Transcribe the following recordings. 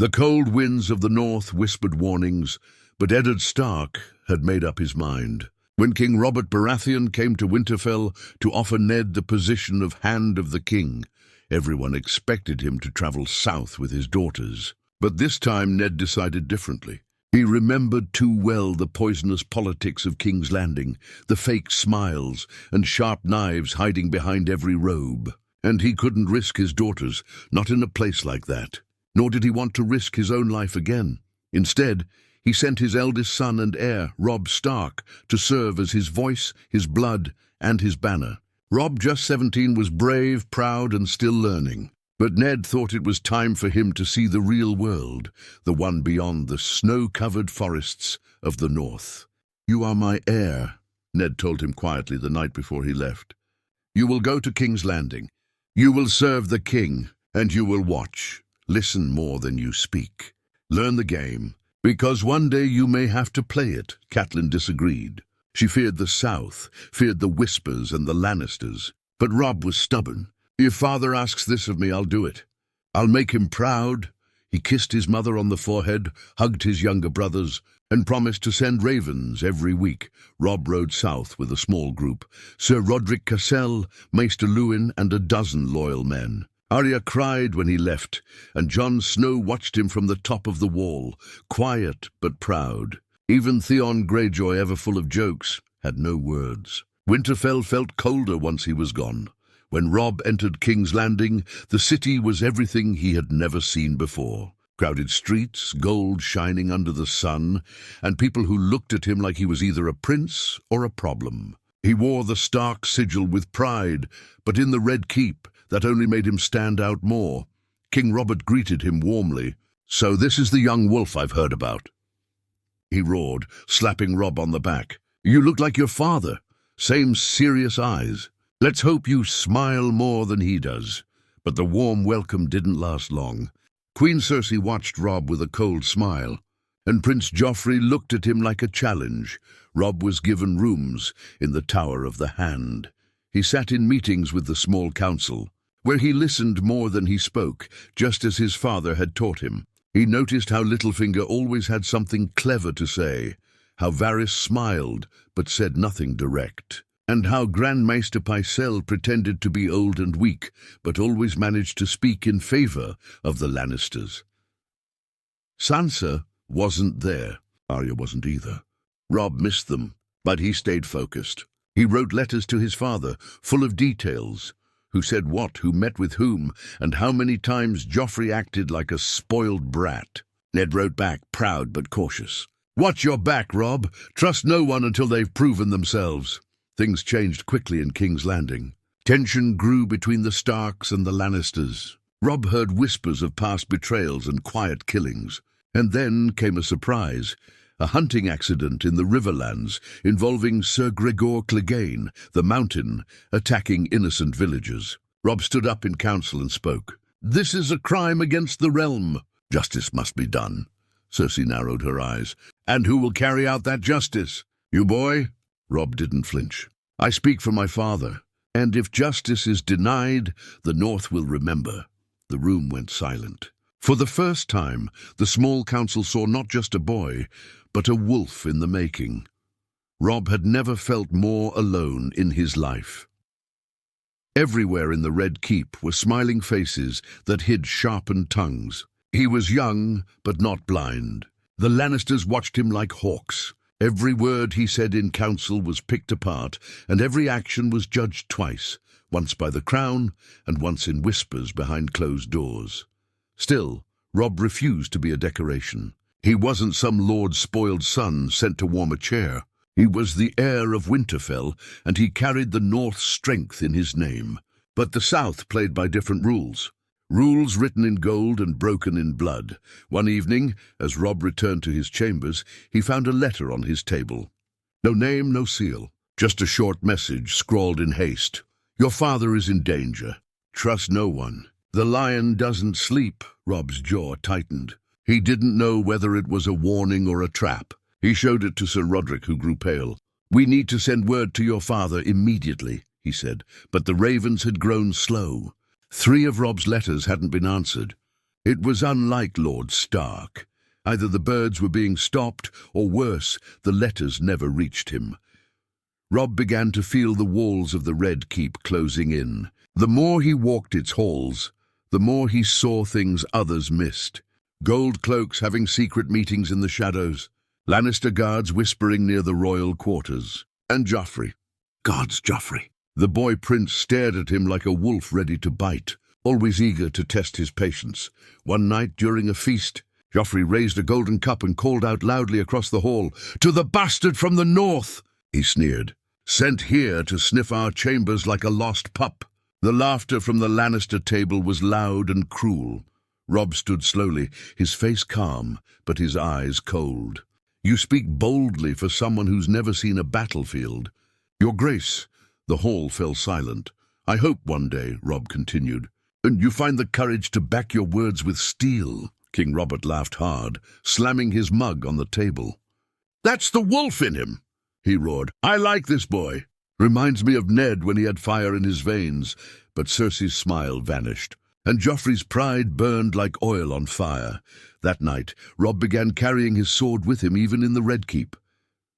The cold winds of the north whispered warnings, but Eddard Stark had made up his mind. When King Robert Baratheon came to Winterfell to offer Ned the position of Hand of the King, everyone expected him to travel south with his daughters. But this time Ned decided differently. He remembered too well the poisonous politics of King's Landing, the fake smiles and sharp knives hiding behind every robe. And he couldn't risk his daughters, not in a place like that. Nor did he want to risk his own life again. Instead, he sent his eldest son and heir, Robb Stark, to serve as his voice, his blood, and his banner. Robb, just 17, was brave, proud, and still learning. But Ned thought it was time for him to see the real world, the one beyond the snow-covered forests of the north. "You are my heir," Ned told him quietly the night before he left. "You will go to King's Landing. You will serve the king, and you will watch. Listen more than you speak. Learn the game, because one day you may have to play it." Catelyn disagreed. She feared the South, feared the Whispers and the Lannisters. But Robb was stubborn. "If father asks this of me, I'll do it. I'll make him proud." He kissed his mother on the forehead, hugged his younger brothers, and promised to send ravens every week. Robb rode south with a small group: Sir Roderick Cassel, Maester Luwin, and a dozen loyal men. Arya cried when he left, and Jon Snow watched him from the top of the wall, quiet but proud. Even Theon Greyjoy, ever full of jokes, had no words. Winterfell felt colder once he was gone. When Robb entered King's Landing, the city was everything he had never seen before. Crowded streets, gold shining under the sun, and people who looked at him like he was either a prince or a problem. He wore the Stark sigil with pride, but in the Red Keep, that only made him stand out more. King Robert greeted him warmly. "So this is the young wolf I've heard about," he roared, slapping Robb on the back. "You look like your father. Same serious eyes. Let's hope you smile more than he does." But the warm welcome didn't last long. Queen Cersei watched Robb with a cold smile, and Prince Joffrey looked at him like a challenge. Robb was given rooms in the Tower of the Hand. He sat in meetings with the small council, where he listened more than he spoke, just as his father had taught him. He noticed how Littlefinger always had something clever to say, how Varys smiled but said nothing direct, and how Grand Maester Pycelle pretended to be old and weak, but always managed to speak in favor of the Lannisters. Sansa wasn't there. Arya wasn't either. Robb missed them, but he stayed focused. He wrote letters to his father, full of details. Who said what, who met with whom, and how many times Joffrey acted like a spoiled brat. Ned wrote back, proud but cautious. "Watch your back, Robb. Trust no one until they've proven themselves." Things changed quickly in King's Landing. Tension grew between the Starks and the Lannisters. Robb heard whispers of past betrayals and quiet killings. And then came a surprise. A hunting accident in the Riverlands involving Sir Gregor Clegane, the Mountain, attacking innocent villagers. Robb stood up in council and spoke. "This is a crime against the realm. Justice must be done." Cersei narrowed her eyes. "And who will carry out that justice? You, boy?" Robb didn't flinch. "I speak for my father. And if justice is denied, the North will remember." The room went silent. For the first time, the small council saw not just a boy, but a wolf in the making. Robb had never felt more alone in his life. Everywhere in the Red Keep were smiling faces that hid sharpened tongues. He was young, but not blind. The Lannisters watched him like hawks. Every word he said in council was picked apart, and every action was judged twice, once by the crown and once in whispers behind closed doors. Still, Robb refused to be a decoration. He wasn't some lord's spoiled son sent to warm a chair. He was the heir of Winterfell, and he carried the North's strength in his name. But the South played by different rules. Rules written in gold and broken in blood. One evening, as Robb returned to his chambers, he found a letter on his table. No name, no seal. Just a short message scrawled in haste. "Your father is in danger. Trust no one." "The lion doesn't sleep." Robb's jaw tightened. He didn't know whether it was a warning or a trap. He showed it to Sir Roderick, who grew pale. "We need to send word to your father immediately," he said, but the ravens had grown slow. 3 of Robb's letters hadn't been answered. It was unlike Lord Stark. Either the birds were being stopped, or worse, the letters never reached him. Robb began to feel the walls of the Red Keep closing in. The more he walked its halls, the more he saw things others missed. Gold cloaks having secret meetings in the shadows, Lannister guards whispering near the royal quarters, and Joffrey. God's Joffrey. The boy prince stared at him like a wolf ready to bite, always eager to test his patience. One night during a feast, Joffrey raised a golden cup and called out loudly across the hall, "To the bastard from the north!" he sneered. "Sent here to sniff our chambers like a lost pup." The laughter from the Lannister table was loud and cruel. Robb stood slowly, his face calm, but his eyes cold. "You speak boldly for someone who's never seen a battlefield." "Your Grace." The hall fell silent. "I hope one day," Robb continued, "and you find the courage to back your words with steel." King Robert laughed hard, slamming his mug on the table. "That's the wolf in him," he roared. "I like this boy. Reminds me of Ned when he had fire in his veins." But Cersei's smile vanished, and Joffrey's pride burned like oil on fire. That night, Robb began carrying his sword with him even in the Red Keep.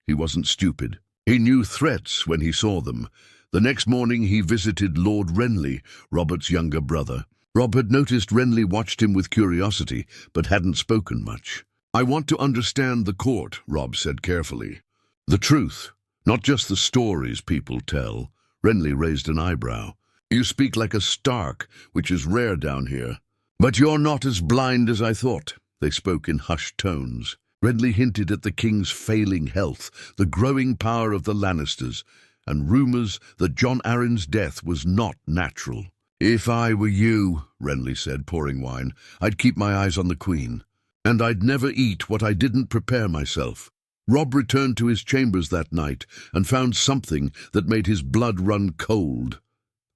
He wasn't stupid. He knew threats when he saw them. The next morning he visited Lord Renly, Robert's younger brother. Robb had noticed Renly watched him with curiosity, but hadn't spoken much. "I want to understand the court," Robb said carefully. "The truth, not just the stories people tell." Renly raised an eyebrow. "You speak like a Stark, which is rare down here. But you're not as blind as I thought." They spoke in hushed tones. Renly hinted at the king's failing health, the growing power of the Lannisters, and rumors that Jon Arryn's death was not natural. "If I were you," Renly said, pouring wine, "I'd keep my eyes on the Queen. And I'd never eat what I didn't prepare myself." Robb returned to his chambers that night and found something that made his blood run cold.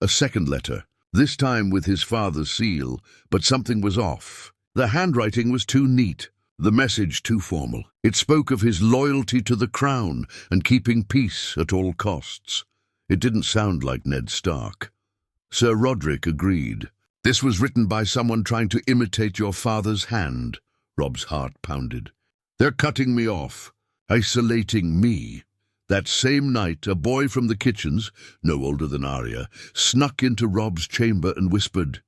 A second letter, this time with his father's seal, but something was off. The handwriting was too neat, the message too formal. It spoke of his loyalty to the crown and keeping peace at all costs. It didn't sound like Ned Stark. Sir Roderick agreed. "This was written by someone trying to imitate your father's hand." Robb's heart pounded. "They're cutting me off, isolating me." That same night, a boy from the kitchens, no older than Arya, snuck into Robb's chamber and whispered,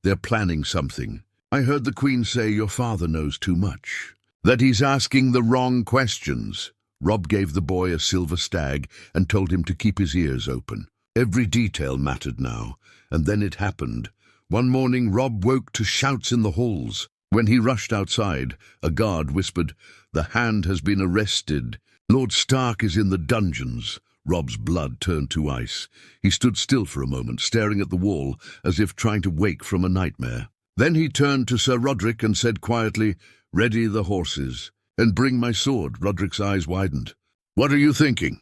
"They're planning something. I heard the Queen say your father knows too much, that he's asking the wrong questions." Robb gave the boy a silver stag and told him to keep his ears open. Every detail mattered now, and then it happened. One morning, Robb woke to shouts in the halls. When he rushed outside, a guard whispered, "The Hand has been arrested. Lord Stark is in the dungeons." Robb's blood turned to ice. He stood still for a moment, staring at the wall, as if trying to wake from a nightmare. Then he turned to Sir Roderick and said quietly, "Ready the horses, and bring my sword." Roderick's eyes widened. "What are you thinking?"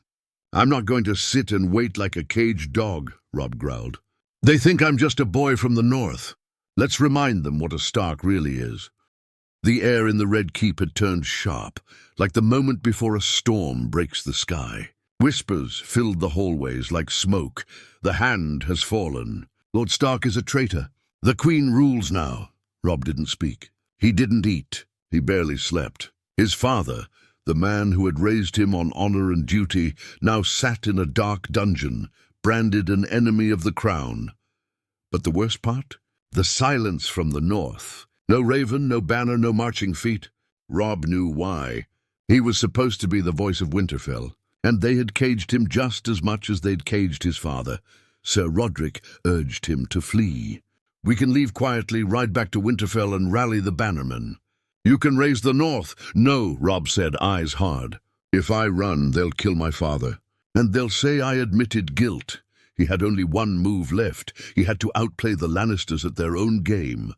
"I'm not going to sit and wait like a caged dog," Robb growled. "They think I'm just a boy from the north. Let's remind them what a Stark really is." The air in the Red Keep had turned sharp, like the moment before a storm breaks the sky. Whispers filled the hallways like smoke. "The Hand has fallen. Lord Stark is a traitor. The Queen rules now." Robb didn't speak. He didn't eat. He barely slept. His father, the man who had raised him on honor and duty, now sat in a dark dungeon, branded an enemy of the crown. But the worst part? The silence from the north. No raven, no banner, no marching feet. Robb knew why. He was supposed to be the voice of Winterfell, and they had caged him just as much as they'd caged his father. Sir Roderick urged him to flee. "We can leave quietly, ride back to Winterfell and rally the bannermen." "You can raise the north." "No," Robb said, eyes hard. "If I run, they'll kill my father. And they'll say I admitted guilt." He had only one move left. He had to outplay the Lannisters at their own game.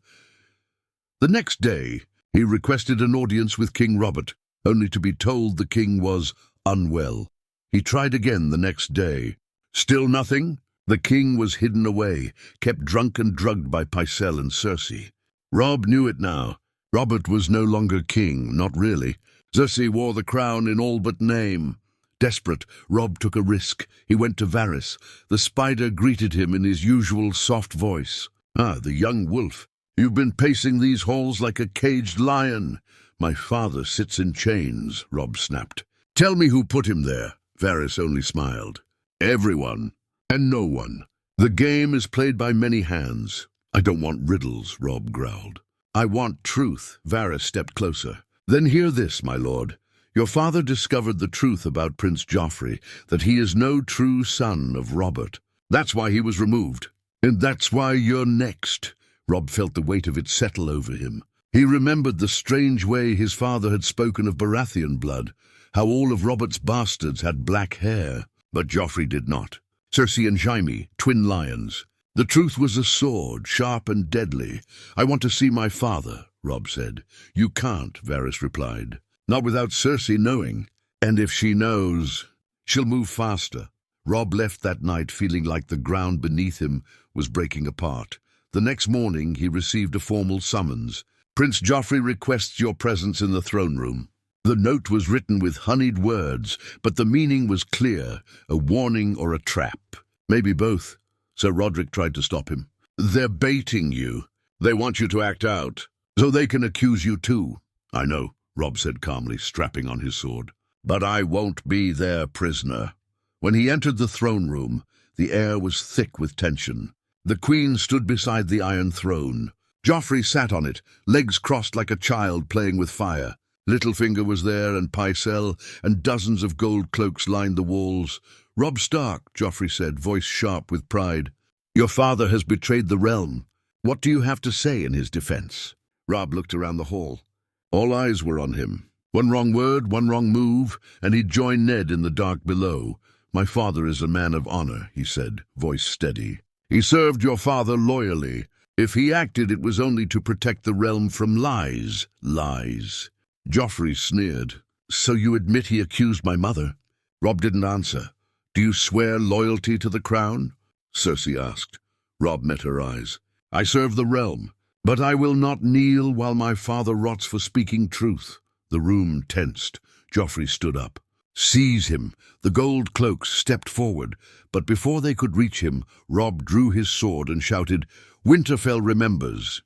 The next day, he requested an audience with King Robert, only to be told the king was unwell. He tried again the next day. Still nothing? The king was hidden away, kept drunk and drugged by Pycelle and Cersei. Robb knew it now. Robert was no longer king, not really. Cersei wore the crown in all but name. Desperate, Robb took a risk. He went to Varys. The spider greeted him in his usual soft voice. "Ah, the young wolf. You've been pacing these halls like a caged lion. My father sits in chains, Robb snapped. Tell me who put him there. Varys only smiled. Everyone, and no one. The game is played by many hands. I don't want riddles, Robb growled. I want truth. Varys stepped closer. Then hear this, my lord. Your father discovered the truth about Prince Joffrey, that he is no true son of Robert. That's why he was removed. And that's why you're next. Robb felt the weight of it settle over him. He remembered the strange way his father had spoken of Baratheon blood, how all of Robert's bastards had black hair, but Joffrey did not. Cersei and Jaime, twin lions. The truth was a sword, sharp and deadly. I want to see my father, Robb said. You can't, Varys replied. Not without Cersei knowing. And if she knows, she'll move faster. Robb left that night feeling like the ground beneath him was breaking apart. The next morning he received a formal summons. Prince Joffrey requests your presence in the throne room. The note was written with honeyed words, but the meaning was clear, a warning or a trap. Maybe both. Sir Roderick tried to stop him. They're baiting you. They want you to act out, so they can accuse you too. I know, Robb said calmly, strapping on his sword. But I won't be their prisoner. When he entered the throne room, the air was thick with tension. The Queen stood beside the Iron Throne. Joffrey sat on it, legs crossed like a child playing with fire. Littlefinger was there, and Pycelle, and dozens of gold cloaks lined the walls. Robb Stark, Joffrey said, voice sharp with pride. Your father has betrayed the realm. What do you have to say in his defense? Robb looked around the hall. All eyes were on him. One wrong word, one wrong move, and he'd join Ned in the dark below. My father is a man of honor, he said, voice steady. He served your father loyally. If he acted, it was only to protect the realm from lies. Lies. Joffrey sneered. So you admit he accused my mother? Robb didn't answer. Do you swear loyalty to the crown? Cersei asked. Robb met her eyes. I serve the realm, but I will not kneel while my father rots for speaking truth. The room tensed. Joffrey stood up. Seize him. The gold cloaks stepped forward, but before they could reach him, Robb drew his sword and shouted, Winterfell remembers.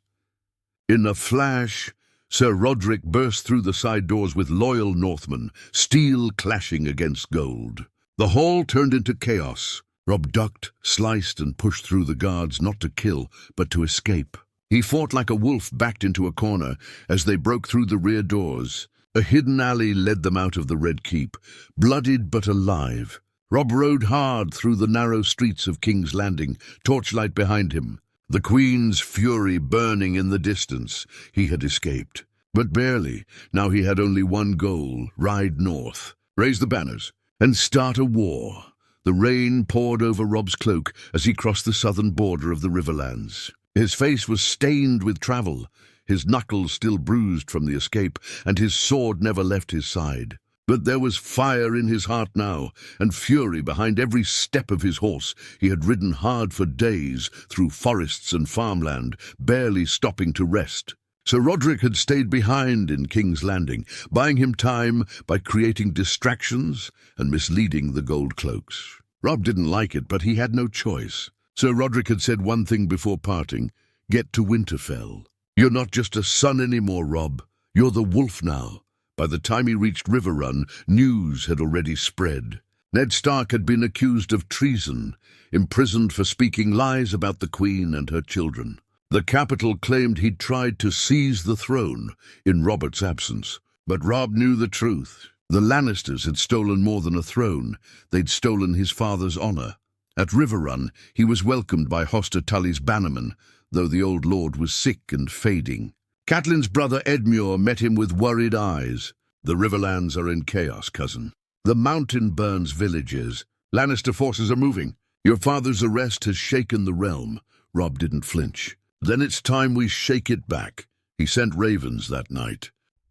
In a flash, Sir Roderick burst through the side doors with loyal Northmen, steel clashing against gold. The hall turned into chaos. Robb ducked, sliced, and pushed through the guards, not to kill, but to escape. He fought like a wolf backed into a corner as they broke through the rear doors. A hidden alley led them out of the Red Keep, bloodied but alive. Robb rode hard through the narrow streets of King's Landing, torchlight behind him. The Queen's fury burning in the distance. He had escaped. But barely. Now he had only one goal, ride north, raise the banners, and start a war. The rain poured over Robb's cloak as he crossed the southern border of the Riverlands. His face was stained with travel, his knuckles still bruised from the escape, and his sword never left his side. But there was fire in his heart now, and fury behind every step of his horse. He had ridden hard for days, through forests and farmland, barely stopping to rest. Sir Roderick had stayed behind in King's Landing, buying him time by creating distractions and misleading the gold cloaks. Robb didn't like it, but he had no choice. Sir Roderick had said one thing before parting, get to Winterfell. You're not just a son anymore, Robb. You're the wolf now. By the time he reached Riverrun, news had already spread. Ned Stark had been accused of treason, imprisoned for speaking lies about the Queen and her children. The capital claimed he'd tried to seize the throne in Robert's absence. But Robb knew the truth. The Lannisters had stolen more than a throne. They'd stolen his father's honor. At Riverrun, he was welcomed by Hoster Tully's bannermen, though the old lord was sick and fading. Catelyn's brother Edmure met him with worried eyes. The Riverlands are in chaos, cousin. The mountain burns villages. Lannister forces are moving. Your father's arrest has shaken the realm. Robb didn't flinch. Then it's time we shake it back. He sent ravens that night.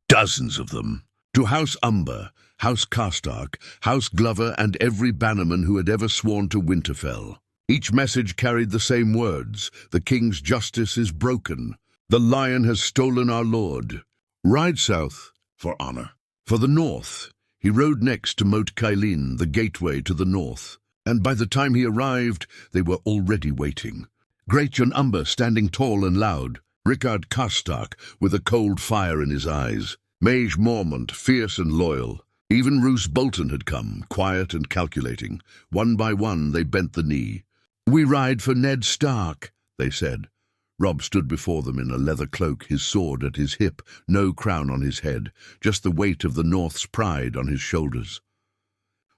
Dozens of them. To House Umber, House Karstark, House Glover, and every bannerman who had ever sworn to Winterfell. Each message carried the same words. The king's justice is broken. The lion has stolen our lord. Ride south for honor. For the north, he rode next to Moat Cailin, the gateway to the north. And by the time he arrived, they were already waiting. Great Jon Umber standing tall and loud. Rickard Karstark, with a cold fire in his eyes. Mage Mormont, fierce and loyal. Even Roose Bolton had come, quiet and calculating. One by one they bent the knee. "We ride for Ned Stark," they said. Robb stood before them in a leather cloak, his sword at his hip, no crown on his head, just the weight of the North's pride on his shoulders.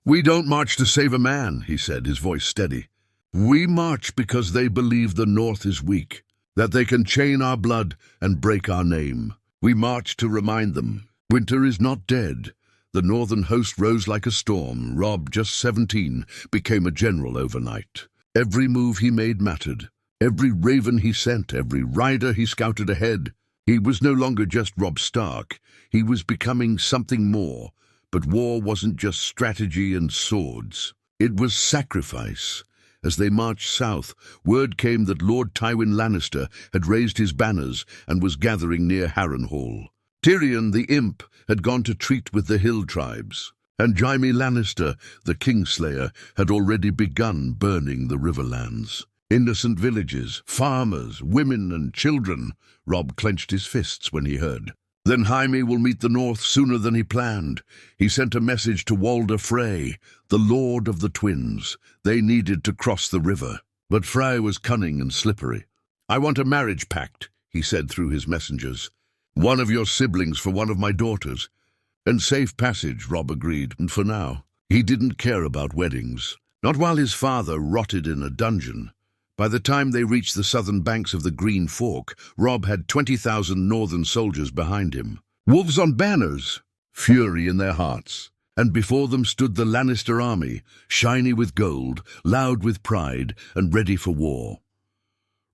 "We don't march to save a man," he said, his voice steady. "We march because they believe the North is weak, that they can chain our blood and break our name. We march to remind them, winter is not dead." The northern host rose like a storm. Robb, just 17, became a general overnight. Every move he made mattered. Every raven he sent, every rider he scouted ahead. He was no longer just Robb Stark. He was becoming something more. But war wasn't just strategy and swords. It was sacrifice. As they marched south, word came that Lord Tywin Lannister had raised his banners and was gathering near Harrenhal. Tyrion the Imp had gone to treat with the hill tribes, and Jaime Lannister, the Kingslayer, had already begun burning the riverlands. Innocent villages, farmers, women and children. Robb clenched his fists when he heard. Then Jaime will meet the North sooner than he planned. He sent a message to Walder Frey, the Lord of the Twins. They needed to cross the river. But Frey was cunning and slippery. "I want a marriage pact," he said through his messengers. "One of your siblings for one of my daughters." "And safe passage," Robb agreed, and for now. He didn't care about weddings. Not while his father rotted in a dungeon. By the time they reached the southern banks of the Green Fork, Robb had 20,000 northern soldiers behind him. Wolves on banners, fury in their hearts. And before them stood the Lannister army, shiny with gold, loud with pride, and ready for war.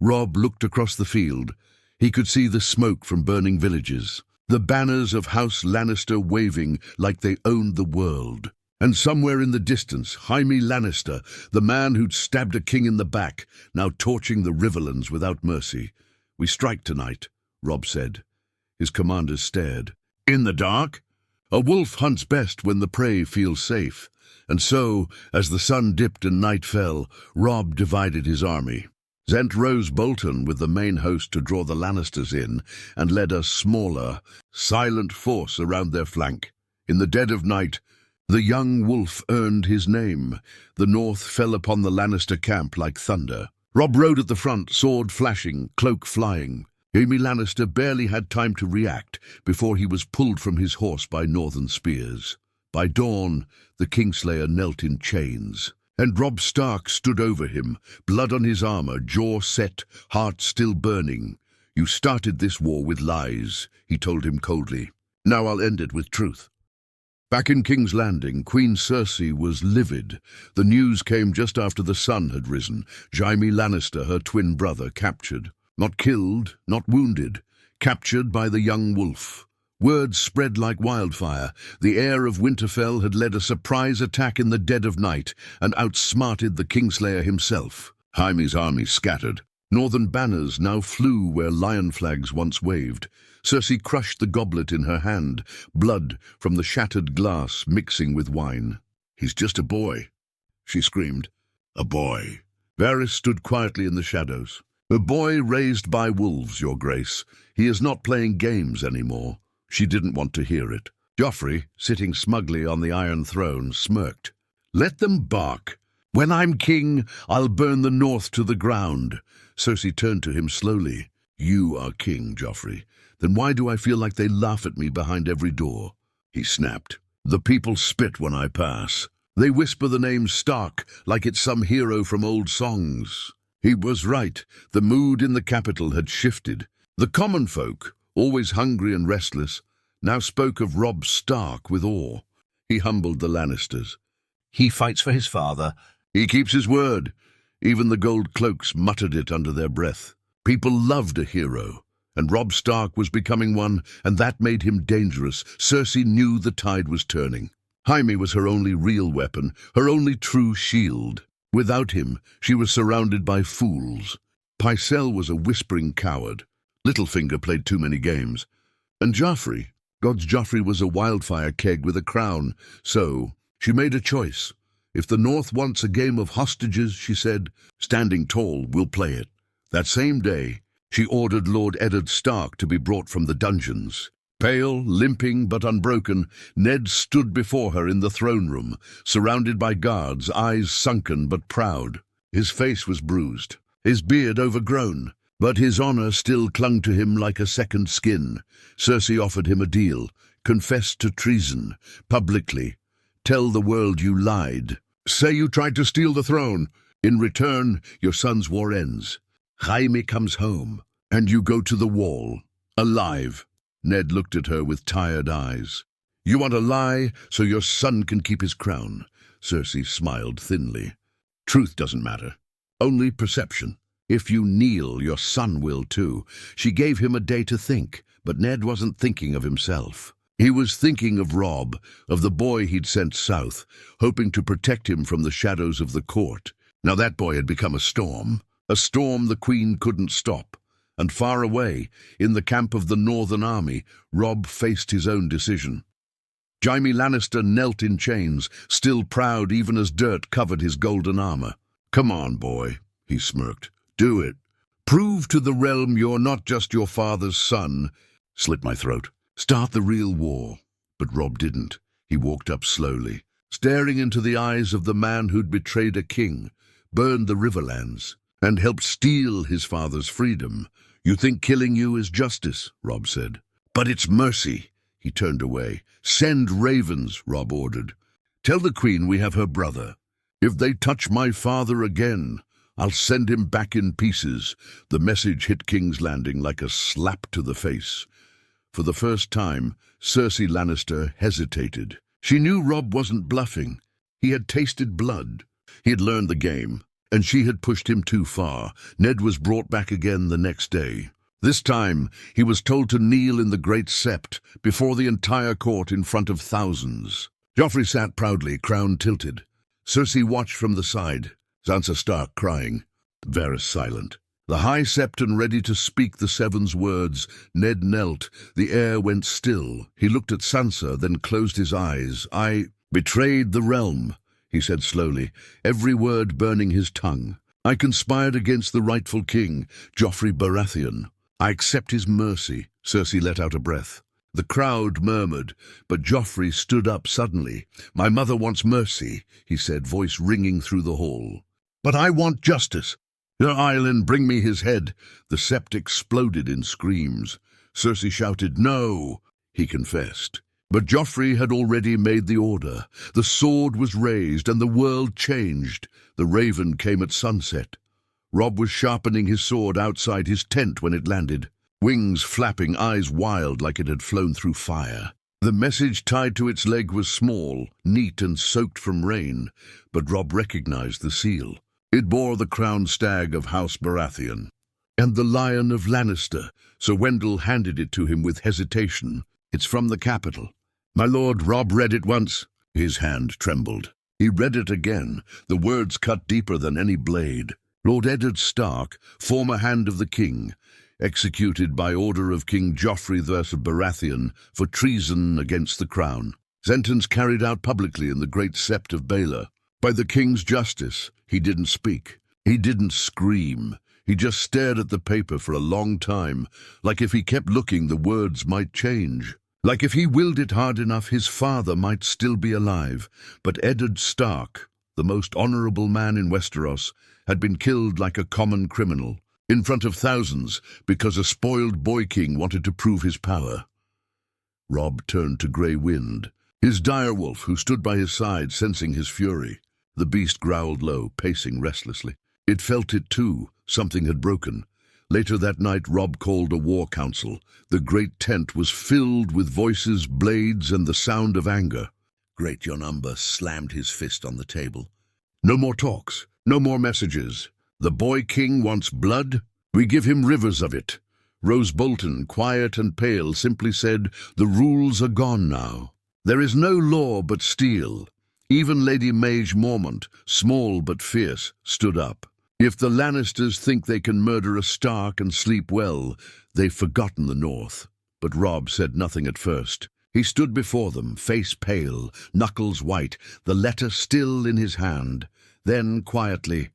Robb looked across the field. He could see the smoke from burning villages, the banners of House Lannister waving like they owned the world. And somewhere in the distance, Jaime Lannister, the man who'd stabbed a king in the back, now torching the Riverlands without mercy. "We strike tonight," Robb said. His commanders stared. "In the dark? A wolf hunts best when the prey feels safe." And so, as the sun dipped and night fell, Robb divided his army. Zent Rose Bolton with the main host to draw the Lannisters in, and led a smaller, silent force around their flank. In the dead of night, the young wolf earned his name. The North fell upon the Lannister camp like thunder. Robb rode at the front, sword flashing, cloak flying. Jaime Lannister barely had time to react before he was pulled from his horse by northern spears. By dawn, the Kingslayer knelt in chains, and Robb Stark stood over him, blood on his armor, jaw set, heart still burning. "You started this war with lies," he told him coldly. "Now I'll end it with truth." Back in King's Landing, Queen Cersei was livid. The news came just after the sun had risen. Jaime Lannister, her twin brother, captured. Not killed, not wounded. Captured by the young wolf. Word spread like wildfire. The heir of Winterfell had led a surprise attack in the dead of night and outsmarted the Kingslayer himself. Jaime's army scattered. Northern banners now flew where lion flags once waved. Cersei crushed the goblet in her hand, blood from the shattered glass mixing with wine. "He's just a boy," she screamed. "A boy." Varys stood quietly in the shadows. "A boy raised by wolves, Your Grace. He is not playing games anymore." She didn't want to hear it. Joffrey, sitting smugly on the Iron Throne, smirked. "Let them bark. When I'm king, I'll burn the North to the ground." Cersei turned to him slowly. "You are king, Joffrey. Then why do I feel like they laugh at me behind every door?" He snapped. "The people spit when I pass. They whisper the name Stark like it's some hero from old songs." He was right. The mood in the capital had shifted. The common folk, always hungry and restless, now spoke of Robb Stark with awe. He humbled the Lannisters. "He fights for his father. He keeps his word." Even the gold cloaks muttered it under their breath. People loved a hero, and Robb Stark was becoming one, and that made him dangerous. Cersei knew the tide was turning. Jaime was her only real weapon, her only true shield. Without him, she was surrounded by fools. Pycelle was a whispering coward. Littlefinger played too many games. And Joffrey, God's Joffrey, was a wildfire keg with a crown. So she made a choice. "If the North wants a game of hostages," she said, "standing tall, we'll play it." That same day, She ordered Lord Eddard Stark to be brought from the dungeons. Pale, limping but unbroken, Ned stood before her in the throne room, surrounded by guards, eyes sunken but proud. His face was bruised, his beard overgrown, but his honor still clung to him like a second skin. Cersei offered him a deal. Confess to treason, publicly. Tell the world you lied. Say you tried to steal the throne. In return, your son's war ends. Jaime comes home, and you go to the wall, alive. Ned looked at her with tired eyes. You want to lie so your son can keep his crown. Cersei smiled thinly. Truth doesn't matter, only perception. If you kneel, your son will too. She gave him a day to think, but Ned wasn't thinking of himself. He was thinking of Robb, of the boy he'd sent south, hoping to protect him from the shadows of the court. Now that boy had become a storm the Queen couldn't stop. And far away, in the camp of the Northern Army, Robb faced his own decision. Jaime Lannister knelt in chains, still proud even as dirt covered his golden armor. Come on, boy, he smirked. Do it. Prove to the realm you're not just your father's son. Slit my throat. Start the real war. But Robb didn't. He walked up slowly, staring into the eyes of the man who'd betrayed a king, burned the Riverlands, and helped steal his father's freedom. You think killing you is justice, Robb said. But it's mercy. He turned away. Send ravens, Robb ordered. Tell the Queen we have her brother. If they touch my father again, I'll send him back in pieces. The message hit King's Landing like a slap to the face. For the first time, Cersei Lannister hesitated. She knew Robb wasn't bluffing. He had tasted blood. He had learned the game, and she had pushed him too far. Ned was brought back again the next day. This time, he was told to kneel in the Great Sept before the entire court in front of thousands. Joffrey sat proudly, crown tilted. Cersei watched from the side, Sansa Stark crying, Varys silent. The High Septon ready to speak the Seven's words. Ned knelt. The air went still. He looked at Sansa, then closed his eyes. I betrayed the realm, he said slowly, every word burning his tongue. I conspired against the rightful king, Joffrey Baratheon. I accept his mercy. Cersei let out a breath. The crowd murmured, but Joffrey stood up suddenly. My mother wants mercy, he said, voice ringing through the hall. But I want justice. Your island, bring me his head. The sept exploded in screams. Cersei shouted, no, he confessed. But Joffrey had already made the order. The sword was raised and the world changed. The raven came at sunset. Robb was sharpening his sword outside his tent when it landed, wings flapping, eyes wild like it had flown through fire. The message tied to its leg was small, neat and soaked from rain, but Robb recognized the seal. It bore the crowned stag of House Baratheon and the lion of Lannister, so Wendell handed it to him with hesitation. It's from the capital. My lord, Robb read it once. His hand trembled. He read it again, the words cut deeper than any blade. Lord Eddard Stark, former Hand of the King, executed by order of King Joffrey I Baratheon for treason against the crown. Sentence carried out publicly in the Great Sept of Baelor. By the king's justice, he didn't speak. He didn't scream. He just stared at the paper for a long time, like if he kept looking, the words might change. Like if he willed it hard enough, his father might still be alive. But Eddard Stark, the most honorable man in Westeros, had been killed like a common criminal, in front of thousands, because a spoiled boy king wanted to prove his power. Robb turned to Grey Wind, his direwolf, who stood by his side, sensing his fury. The beast growled low, pacing restlessly. It felt it too. Something had broken. Later that night, Robb called a war council. The great tent was filled with voices, blades, and the sound of anger. Great Yonumber slammed his fist on the table. No more talks. No more messages. The boy king wants blood. We give him rivers of it. Rose Bolton, quiet and pale, simply said, the rules are gone now. There is no law but steel. Even Lady Maege Mormont, small but fierce, stood up. If the Lannisters think they can murder a Stark and sleep well, they've forgotten the North. But Robb said nothing at first. He stood before them, face pale, knuckles white, the letter still in his hand. Then, quietly,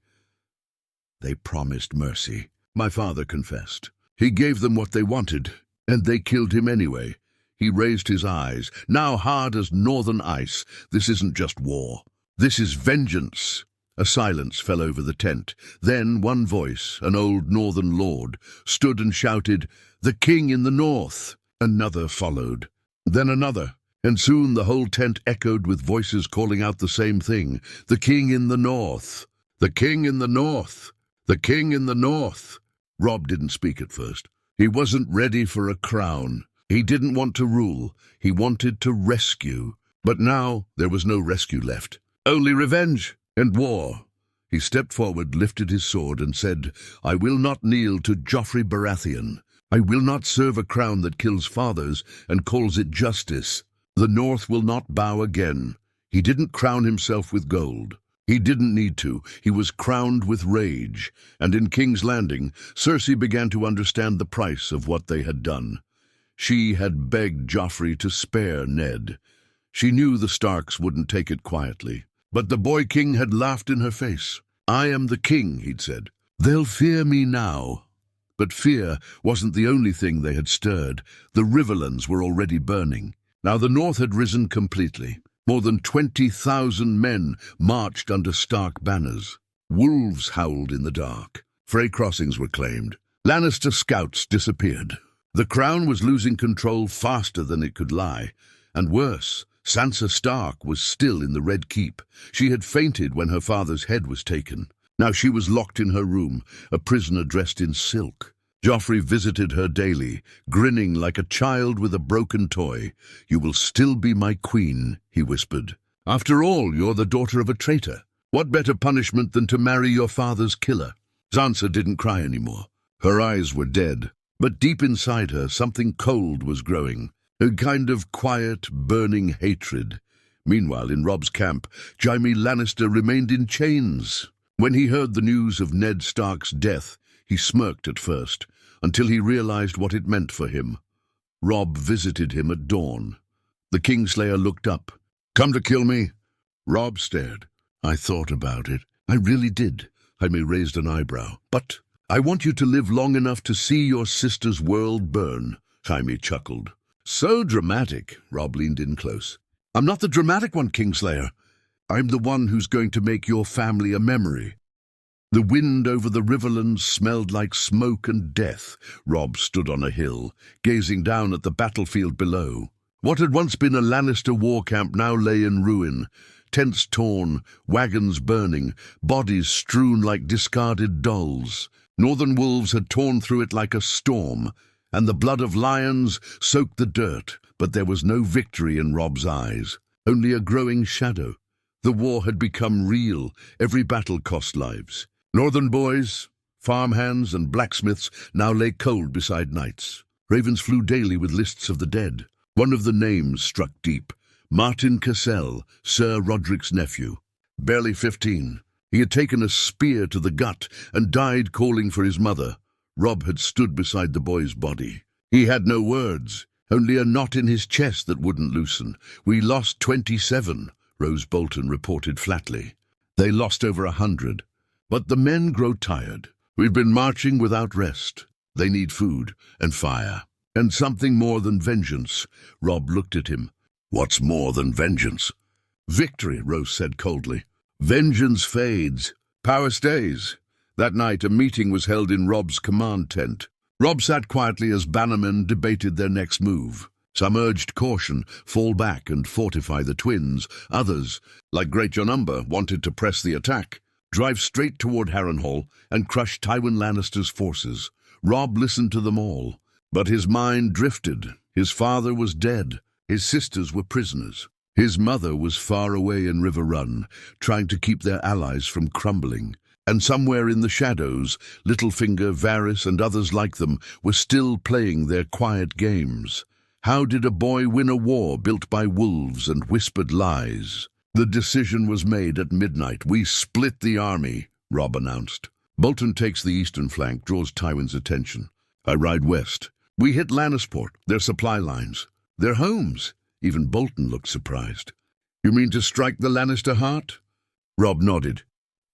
they promised mercy. My father confessed. He gave them what they wanted, and they killed him anyway. He raised his eyes, now hard as northern ice. This isn't just war. This is vengeance. A silence fell over the tent. Then one voice, an old northern lord, stood and shouted, "The king in the north!" Another followed. Then another, and soon the whole tent echoed with voices calling out the same thing. "The king in the north! The king in the north! The king in the north!" Robb didn't speak at first. He wasn't ready for a crown. He didn't want to rule. He wanted to rescue. But now there was no rescue left. Only revenge and war. He stepped forward, lifted his sword, and said, "I will not kneel to Joffrey Baratheon. I will not serve a crown that kills fathers and calls it justice. The North will not bow again." He didn't crown himself with gold. He didn't need to. He was crowned with rage. And in King's Landing, Cersei began to understand the price of what they had done. She had begged Joffrey to spare Ned. She knew the Starks wouldn't take it quietly. But the boy king had laughed in her face. "I am the king," he'd said. "They'll fear me now." But fear wasn't the only thing they had stirred. The Riverlands were already burning. Now the North had risen completely. More than 20,000 men marched under Stark banners. Wolves howled in the dark. Frey crossings were claimed. Lannister scouts disappeared. The crown was losing control faster than it could lie. And worse, Sansa Stark was still in the Red Keep. She had fainted when her father's head was taken. Now she was locked in her room, a prisoner dressed in silk. Joffrey visited her daily, grinning like a child with a broken toy. "You will still be my queen," he whispered. "After all, you're the daughter of a traitor. What better punishment than to marry your father's killer?" Sansa didn't cry anymore. Her eyes were dead, but deep inside her something cold was growing, a kind of quiet, burning hatred. Meanwhile, in Robb's camp, Jaime Lannister remained in chains. When he heard the news of Ned Stark's death, he smirked at first, until he realized what it meant for him. Robb visited him at dawn. The Kingslayer looked up. "Come to kill me?" Robb stared. "I thought about it. I really did." Jaime raised an eyebrow. "But I want you to live long enough to see your sister's world burn." Jaime chuckled. "So dramatic." Robb leaned in close. "I'm not the dramatic one, Kingslayer. I'm the one who's going to make your family a memory." The wind over the Riverlands smelled like smoke and death. Robb stood on a hill, gazing down at the battlefield below. What had once been a Lannister war camp now lay in ruin. Tents torn, wagons burning, bodies strewn like discarded dolls. Northern wolves had torn through it like a storm, and the blood of lions soaked the dirt. But there was no victory in Robb's eyes, only a growing shadow. The war had become real. Every battle cost lives. Northern boys, farmhands, and blacksmiths now lay cold beside knights. Ravens flew daily with lists of the dead. One of the names struck deep. Martin Cassell, Sir Roderick's nephew. Barely 15. He had taken a spear to the gut and died calling for his mother. Robb had stood beside the boy's body. He had no words, only a knot in his chest that wouldn't loosen. "We lost 27, Rose Bolton reported flatly. "They lost over 100. But the men grow tired. We've been marching without rest. They need food and fire, and something more than vengeance." Robb looked at him. "What's more than vengeance?" "Victory," Rose said coldly. "Vengeance fades. Power stays." That night, a meeting was held in Robb's command tent. Robb sat quietly as bannermen debated their next move. Some urged caution, fall back and fortify the twins. Others, like Great John Umber, wanted to press the attack, drive straight toward Harrenhal and crush Tywin Lannister's forces. Robb listened to them all, but his mind drifted. His father was dead. His sisters were prisoners. His mother was far away in River Run, trying to keep their allies from crumbling. And somewhere in the shadows, Littlefinger, Varys, and others like them were still playing their quiet games. How did a boy win a war built by wolves and whispered lies? The decision was made at midnight. "We split the army," Robb announced. "Bolton takes the eastern flank, draws Tywin's attention. I ride west. We hit Lannisport, their supply lines, their homes." Even Bolton looked surprised. "You mean to strike the Lannister heart?" Robb nodded.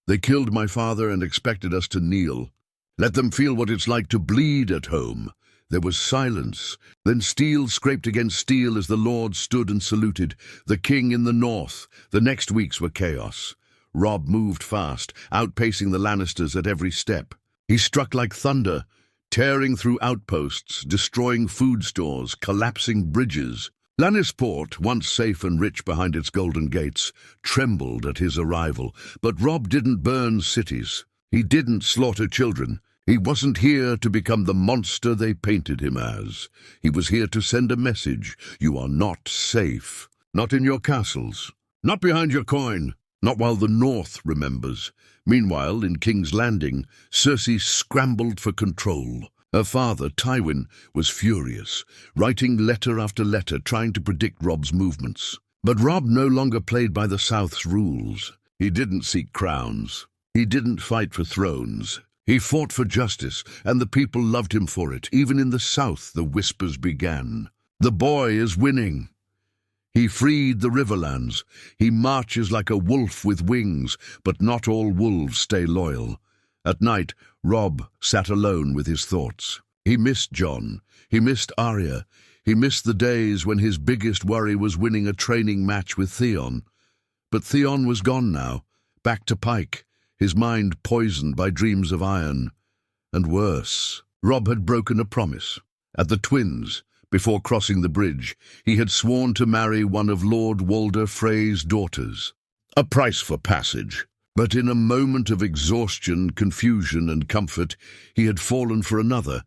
"They killed my father and expected us to kneel. Let them feel what it's like to bleed at home. There was silence. Then steel scraped against steel as the Lord stood and saluted. The king in the north. The next weeks were chaos. Robb moved fast, outpacing the Lannisters at every step. He struck like thunder, tearing through outposts, destroying food stores, collapsing bridges. Lannisport, once safe and rich behind its golden gates, trembled at his arrival. But Robb didn't burn cities. He didn't slaughter children. He wasn't here to become the monster they painted him as. He was here to send a message. You are not safe. Not in your castles. Not behind your coin. Not while the North remembers. Meanwhile, in King's Landing, Cersei scrambled for control. Her father, Tywin, was furious, writing letter after letter, trying to predict Robb's movements. But Robb no longer played by the South's rules. He didn't seek crowns. He didn't fight for thrones. He fought for justice, and the people loved him for it. Even in the South, the whispers began. The boy is winning. He freed the Riverlands. He marches like a wolf with wings, but not all wolves stay loyal. At night, Robb sat alone with his thoughts. He missed Jon. He missed Arya. He missed the days when his biggest worry was winning a training match with Theon. But Theon was gone now, back to Pike, his mind poisoned by dreams of iron. And worse, Robb had broken a promise. At the Twins, before crossing the bridge, he had sworn to marry one of Lord Walder Frey's daughters. A price for passage. But in a moment of exhaustion, confusion, and comfort, he had fallen for another,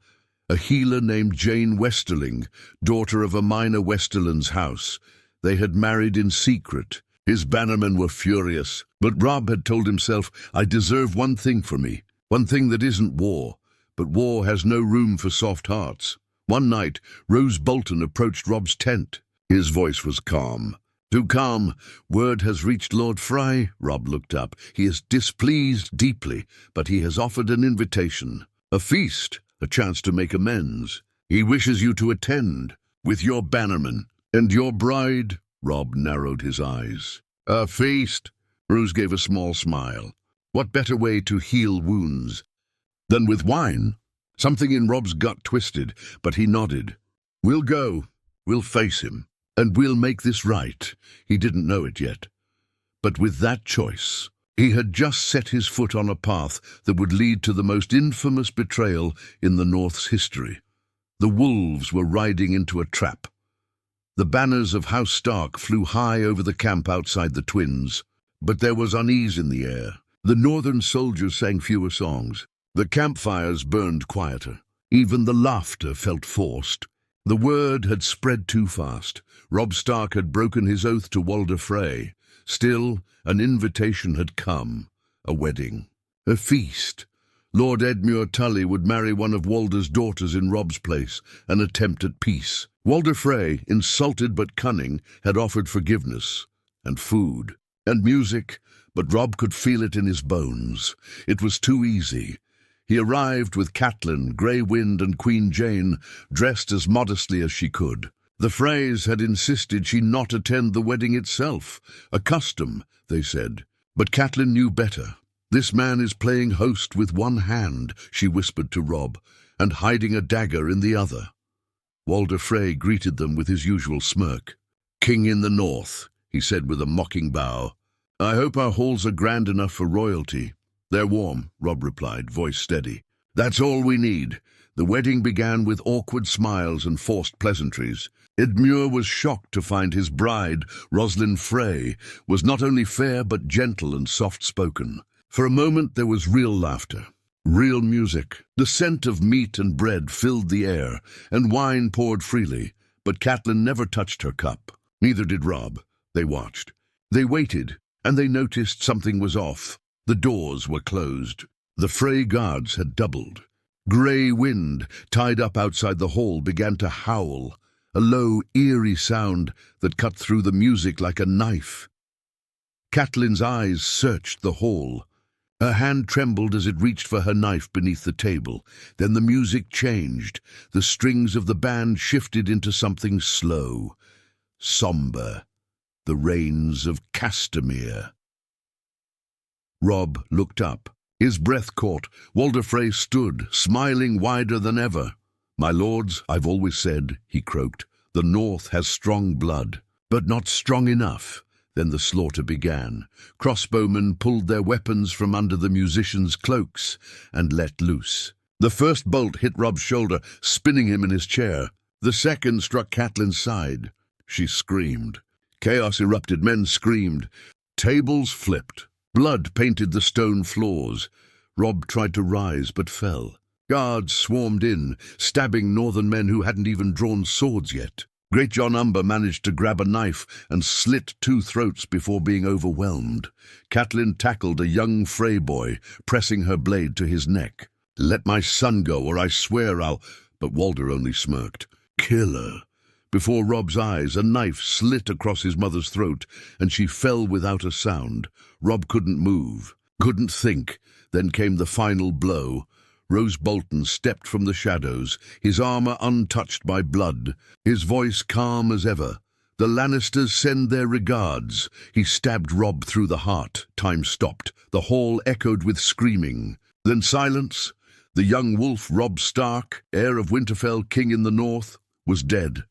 a healer named Jane Westerling, daughter of a minor Westerland's house. They had married in secret. His bannermen were furious, but Robb had told himself, I deserve one thing for me, one thing that isn't war, but war has no room for soft hearts. One night, Rose Bolton approached Robb's tent. His voice was calm. Too calm. Word has reached Lord Frey. Robb looked up. He is displeased deeply, but he has offered an invitation. A feast, a chance to make amends. He wishes you to attend, with your bannermen. And your bride? Robb narrowed his eyes. A feast? Rose gave a small smile. What better way to heal wounds than with wine? Something in Robb's gut twisted, but he nodded. We'll go. We'll face him. And we'll make this right. He didn't know it yet. But with that choice, he had just set his foot on a path that would lead to the most infamous betrayal in the North's history. The wolves were riding into a trap. The banners of House Stark flew high over the camp outside the Twins, but there was unease in the air. The northern soldiers sang fewer songs. The campfires burned quieter. Even the laughter felt forced. The word had spread too fast. Robb Stark had broken his oath to Walder Frey. Still, an invitation had come. A wedding. A feast. Lord Edmure Tully would marry one of Walder's daughters in Robb's place, an attempt at peace. Walder Frey, insulted but cunning, had offered forgiveness, and food, and music, but Robb could feel it in his bones. It was too easy. He arrived with Catelyn, Grey Wind, and Queen Jane, dressed as modestly as she could. The Freys had insisted she not attend the wedding itself. A custom, they said. But Catelyn knew better. This man is playing host with one hand, she whispered to Robb, and hiding a dagger in the other. Walder Frey greeted them with his usual smirk. King in the North, he said with a mocking bow. I hope our halls are grand enough for royalty. They're warm, Robb replied, voice steady. That's all we need. The wedding began with awkward smiles and forced pleasantries. Edmure was shocked to find his bride, Roslyn Frey, was not only fair but gentle and soft-spoken. For a moment there was real laughter, real music. The scent of meat and bread filled the air, and wine poured freely, but Catelyn never touched her cup. Neither did Robb. They watched. They waited, and they noticed something was off. The doors were closed. The Frey guards had doubled. Grey Wind, tied up outside the hall, began to howl, a low, eerie sound that cut through the music like a knife. Catelyn's eyes searched the hall. Her hand trembled as it reached for her knife beneath the table. Then the music changed. The strings of the band shifted into something slow, somber, the rains of Castamere. Robb looked up. His breath caught. Walder Frey stood, smiling wider than ever. "My lords, I've always said," he croaked, "the North has strong blood, but not strong enough." Then the slaughter began. Crossbowmen pulled their weapons from under the musicians' cloaks and let loose. The first bolt hit Robb's shoulder, spinning him in his chair. The second struck Catelyn's side. She screamed. Chaos erupted. Men screamed. Tables flipped. Blood painted the stone floors. Robb tried to rise but fell. Guards swarmed in, stabbing northern men who hadn't even drawn swords yet. Great John Umber managed to grab a knife and slit 2 throats before being overwhelmed. Catelyn tackled a young Frey boy, pressing her blade to his neck. "Let my son go, or I swear I'll—" But Walder only smirked. "Kill her." Before Robb's eyes, a knife slit across his mother's throat, and she fell without a sound. Robb couldn't move, couldn't think. Then came the final blow. Roose Bolton stepped from the shadows, his armor untouched by blood, his voice calm as ever. "The Lannisters send their regards." He stabbed Robb through the heart. Time stopped. The hall echoed with screaming. Then silence. The young wolf, Robb Stark, heir of Winterfell, king in the north, was dead.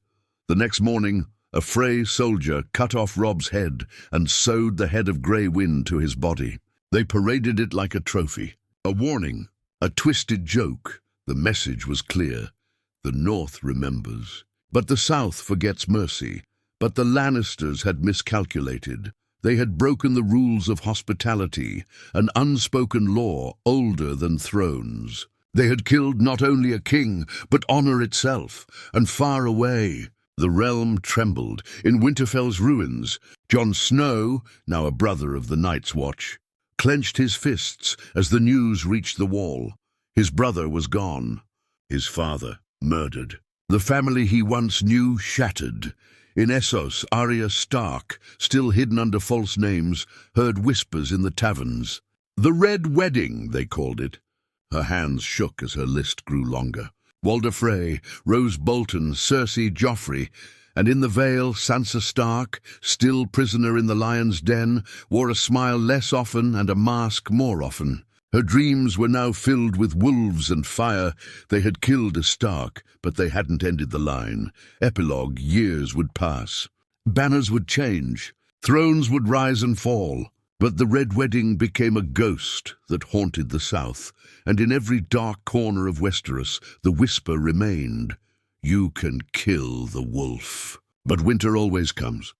The next morning, a Frey soldier cut off Robb's head and sewed the head of Grey Wind to his body. They paraded it like a trophy. A warning. A twisted joke. The message was clear. The North remembers. But the South forgets mercy. But the Lannisters had miscalculated. They had broken the rules of hospitality, an unspoken law older than thrones. They had killed not only a king, but honor itself. And far away, the realm trembled. In Winterfell's ruins, Jon Snow, now a brother of the Night's Watch, clenched his fists as the news reached the wall. His brother was gone. His father murdered. The family he once knew shattered. In Essos, Arya Stark, still hidden under false names, heard whispers in the taverns. "The Red Wedding," they called it. Her hands shook as her list grew longer. Walder Frey, Roose Bolton, Cersei Joffrey, and in the Vale, Sansa Stark, still prisoner in the lion's den, wore a smile less often and a mask more often. Her dreams were now filled with wolves and fire. They had killed a Stark, but they hadn't ended the line. Epilogue: years would pass. Banners would change. Thrones would rise and fall. But the Red Wedding became a ghost that haunted the South, and in every dark corner of Westeros the whisper remained, "You can kill the wolf." But winter always comes.